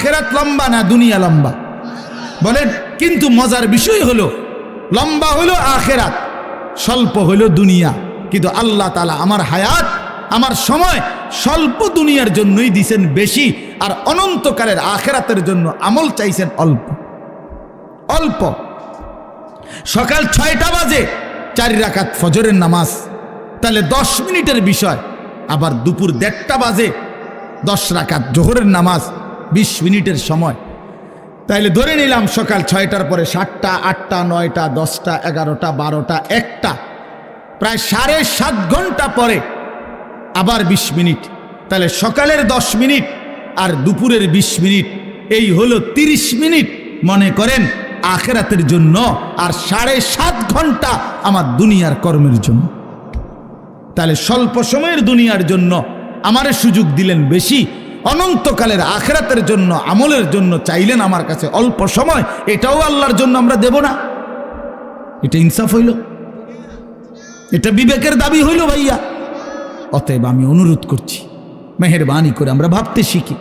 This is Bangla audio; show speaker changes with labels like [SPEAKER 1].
[SPEAKER 1] আখেরাত লম্বা না দুনিয়া লম্বা বলেন? কিন্তু মজার বিষয় হলো লম্বা হলো আখেরাত, স্বল্প হলো দুনিয়া। কিন্তু আল্লাহ তাআলা আমার হায়াত, আমার সময় স্বল্প দুনিয়ার জন্যই দিছেন বেশি, আর অনন্তকালের আখেরাতের জন্য আমল চাইছেন অল্প অল্প। সকাল 6টা বাজে 4 রাকাত ফজরের নামাজ, তাহলে 10 মিনিটের বিষয়। আবার দুপুর 1:30টা বাজে 10 রাকাত জোহরের নামাজ, 20 মিনিটের সময়। তাইলে ধরে নিলাম সকাল 6টার পরে 7টা, 8টা, 9টা, 10টা, 11টা, 12টা, 1টা, প্রায় 7.5 ঘন্টা পরে আবার 20 মিনিট। তাহলে সকালের 10 মিনিট আর দুপুরের 20 মিনিট, এই হলো 30 মিনিট মনে করেন আখেরাতের জন্য, আর 7.5 ঘন্টা আমার দুনিয়ার কর্মের জন্য। তাহলে স্বল্প সময়ের দুনিয়ার জন্য আমারে সুযোগ দিলেন বেশি, অনন্তকালের আখেরাতের জন্য আমলের জন্য চাইলেন আমার কাছে অল্প সময়। এটাও আল্লাহর জন্য আমরা দেব না? এটা ইনসাফ হইল? এটা বিবেকের দাবি হইল ভাইয়া? অতএব আমি অনুরোধ করছি, মেহেরবানি করে আমরা ভাবতে শিখি।